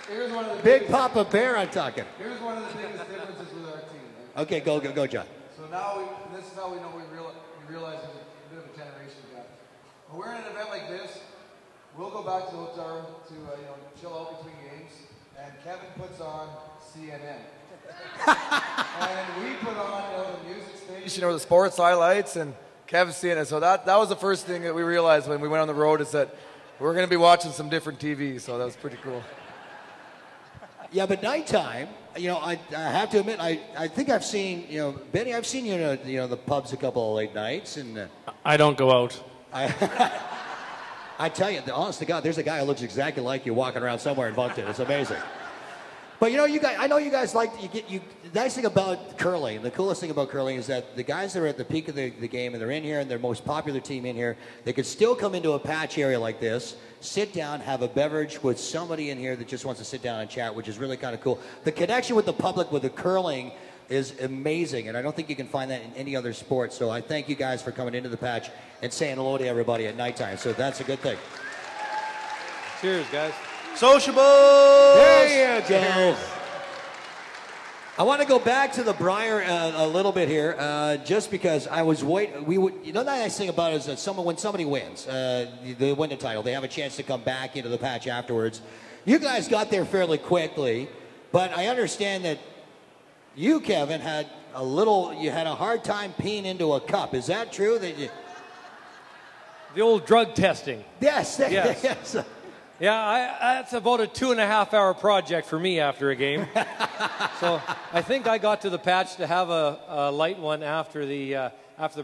Here's one of the Big Papa Bear, I'm talking. Here's one of the biggest differences with our team. Okay, go, John. So now this is how we know we realize there's a bit of a generation gap. When we're in an event like this, we'll go back to the hotel room to chill out between games, and Kevin puts on CNN. And we put on the music station, the sports highlights, and Kevin's CNN. So that was the first thing that we realized when we went on the road, is that we're going to be watching some different TV. So that was pretty cool. Yeah, but nighttime, I have to admit, I think I've seen, Benny, I've seen you in the pubs a couple of late nights, and I don't go out. I tell you, honest to God, there's a guy who looks exactly like you walking around somewhere in Moncton. It's amazing. But you guys, I know you guys like the nice thing about curling. The coolest thing about curling is that the guys that are at the peak of the game and they're in here and they're most popular team in here, they could still come into a patch area like this, sit down, have a beverage with somebody in here that just wants to sit down and chat, which is really kind of cool. The connection with the public with the curling is amazing, and I don't think you can find that in any other sport. So I thank you guys for coming into the patch and saying hello to everybody at nighttime. So that's a good thing. Cheers, guys. Sociable! There you go. I want to go back to the Brier a little bit here, just because I was waiting. The nice thing about it is that when somebody wins, they win the title, they have a chance to come back into the patch afterwards. You guys got there fairly quickly, but I understand that you, Kevin, had a hard time peeing into a cup. Is that true? The old drug testing. Yes. Yes. Yeah, that's about a 2.5-hour project for me after a game. So I think I got to the patch to have a light one after the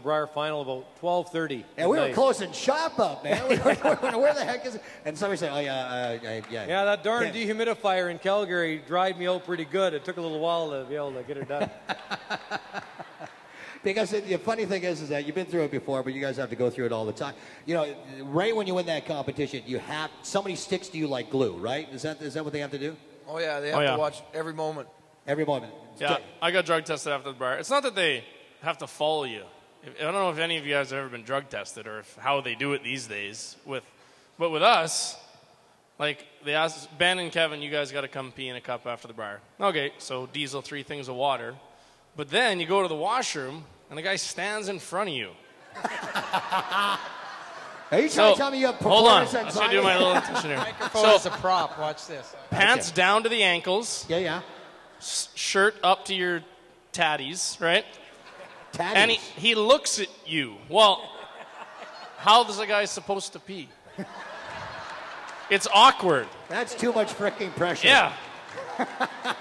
Brier final about 12:30. And we were closing shop up, man. Where the heck is it? And somebody said, yeah. Yeah, that darn dehumidifier in Calgary dried me out pretty good. It took a little while to be able to get it done. Because the funny thing is that you've been through it before, but you guys have to go through it all the time. Right when you win that competition, somebody sticks to you like glue, right? Is that what they have to do? Oh yeah, they have to watch every moment. Every moment. Yeah, I got drug tested after the Brier. It's not that they have to follow you. I don't know if any of you guys have ever been drug tested or how they do it these days. But with us, like they asked Ben and Kevin, you guys got to come pee in a cup after the Brier. Okay, so diesel 3 things of water. But then you go to the washroom, and the guy stands in front of you. Are you trying to tell me you have performance anxiety? Hold on. I should do my little intention here. Microphone is a prop. Watch this. Pants down to the ankles. Yeah. Shirt up to your tatties, right? Tatties? And he looks at you. Well, how is a guy supposed to pee? It's awkward. That's too much freaking pressure. Yeah.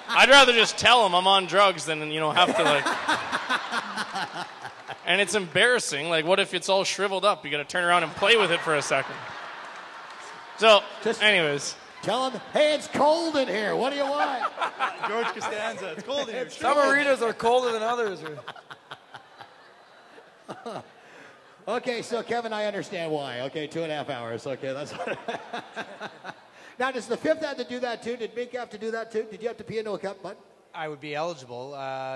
I'd rather just tell him I'm on drugs than, have to, And it's embarrassing. Like, what if it's all shriveled up? You got to turn around and play with it for a second. So, anyways. Tell him, hey, it's cold in here. What do you want? George Costanza. It's cold in here. Some arenas are colder than others. Okay, so Kevin, I understand why. Okay, 2.5 hours. Okay, that's. Now, does the fifth have to do that too? Did Mink have to do that too? Did you have to pee into a cup, bud? I would be eligible.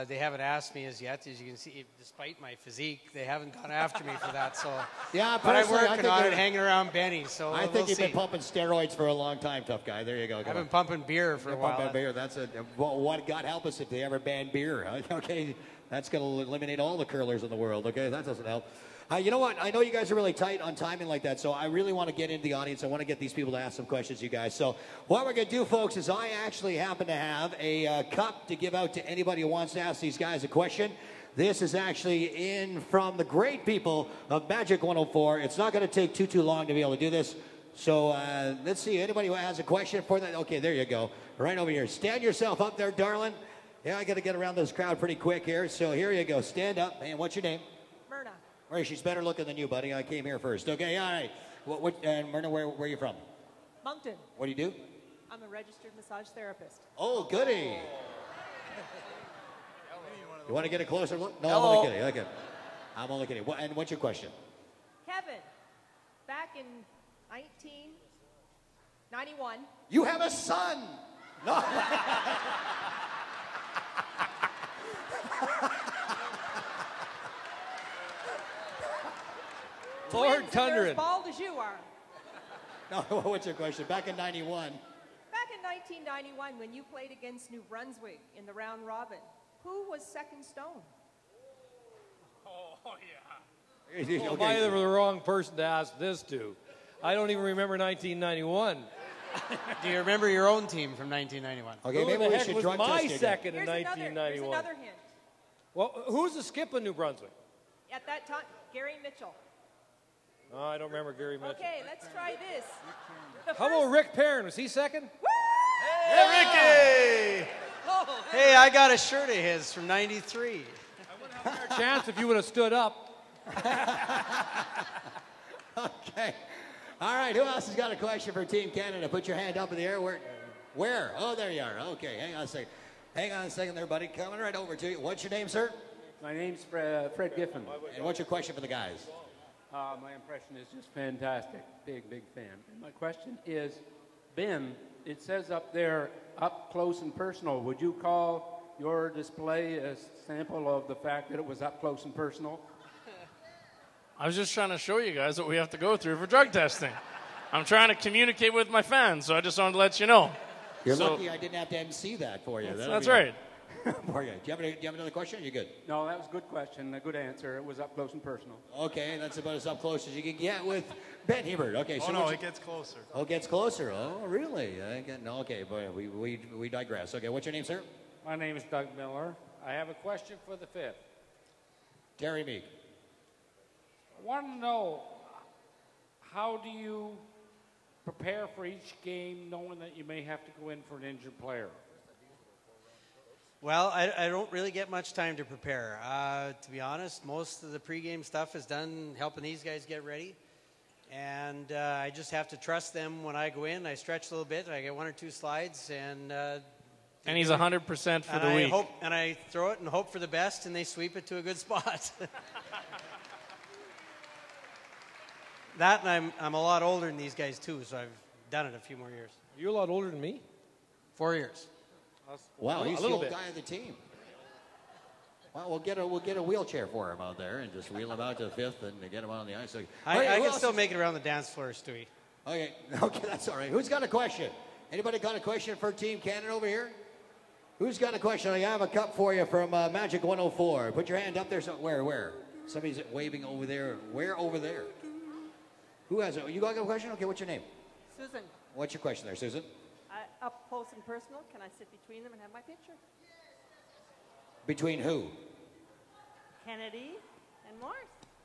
They haven't asked me as yet. As you can see, despite my physique, they haven't gone after me for that. So, yeah, but I'm working on it, hanging around Benny. So I think you've been pumping steroids for a long time, tough guy. There you go. I've been pumping beer for a while. Pumping beer. What? God help us if they ever ban beer. Okay, that's going to eliminate all the curlers in the world. Okay, that doesn't help. You know what? I know you guys are really tight on timing like that, so I really want to get into the audience. I want to get these people to ask some questions, you guys. So what we're going to do, folks, is I actually happen to have a cup to give out to anybody who wants to ask these guys a question. This is actually in from the great people of Magic 104. It's not going to take too long to be able to do this. So let's see. Anybody who has a question for that? Okay, there you go. Right over here. Stand yourself up there, darling. Yeah, I got to get around this crowd pretty quick here. So here you go. Stand up. And what's your name? Myrna. All right, she's better looking than you, buddy. I came here first. Okay, all right. Myrna, where are you from? Moncton. What do you do? I'm a registered massage therapist. Oh, goody. You want to get a closer look? No, Hello. I'm only kidding. Okay. I'm only kidding. And what's your question? Kevin, back in 1991. You have a son. No. Lord Tundra. As bald as you are. No, what's your question? Back in 91. Back in 1991, when you played against New Brunswick in the round robin, who was second stone? Oh, yeah. Am I the wrong person to ask this to? I don't even remember 1991. Do you remember your own team from 1991? Okay, Who maybe the we heck should was drug my test you. second in Here's 1991? another hint. Well, who's the skip in New Brunswick? At that time, Gary Mitchell. Oh, I don't remember Gary Mitchell. Okay, let's try this. The How about Rick Perrin? Was he second? Ricky! Hey, I got a shirt of his from 93. Chance if you would have stood up. Okay. All right, who else has got a question for Team Canada? Put your hand up in the air. Where? Oh, there you are. Okay, hang on a second. Hang on a second there, buddy. Coming right over to you. What's your name, sir? My name's Fred Giffen. And what's your question for the guys? My impression is just fantastic. Big, big fan. And my question is, Ben, it says up there, up close and personal. Would you call your display a sample of the fact that it was up close and personal? I was just trying to show you guys what we have to go through for drug testing. I'm trying to communicate with my fans, so I just wanted to let you know. You're So- lucky I didn't have to MC that for you. That's right. For you. Do you have another question? You're good. No, that was a good question, a good answer. It was up close and personal. Okay, that's about as up close as you can get with Ben Hebert. Okay, so Oh, no, what's it gets closer. Oh, it gets closer. Oh, really? No, okay, boy, we digress. Okay, what's your name, sir? My name is Doug Miller. I have a question for the fifth. Terry Meek. I want to know, how do you prepare for each game knowing that you may have to go in for an injured player? Well, I don't really get much time to prepare. To be honest, most of the pregame stuff is done helping these guys get ready. And I just have to trust them when I go in. I stretch a little bit. I get one or two slides. And And he's 100% for the week. And I throw it and hope for the best, and they sweep it to a good spot. That, and I'm a lot older than these guys, too, so I've done it a few more years. You're a lot older than me. 4 years. Wow, he's a the little old bit. guy of the team. Well, we'll get a wheelchair for him out there and just wheel him out to the fifth and get him out on the ice. Okay, I who can else still is- make it around the dance floor, Stewie. Okay, that's all right. Who's got a question? Anybody got a question for Team Canada over here? Who's got a question? I have a cup for you from Magic 104. Put your hand up there. Where? Somebody's waving over there. Where over there? Who has it? You got a question? Okay, what's your name? Susan, What's your question there, Susan? up close and personal, can I sit between them and have my picture? Between who? Kennedy and Morris.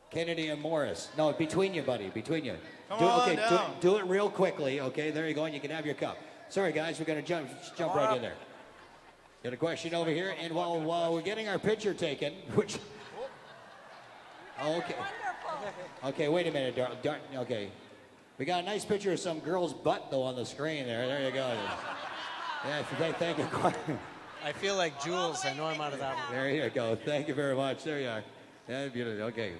Kennedy and Morris. No, between you, buddy. Between you. Come on okay, down. do it real quickly. Okay, there you go, and you can have your cup. Sorry, guys, we're going to jump right in there. Got a question over here, and while we're getting our picture taken, which... Okay. Okay, wait a minute. Okay. We got a nice picture of some girl's butt, though, on the screen there. There you go. Yeah, thank you. I feel like Jules. I know I'm out of that one. There you go. Thank you very much. There you are. Yeah, beautiful. Okay.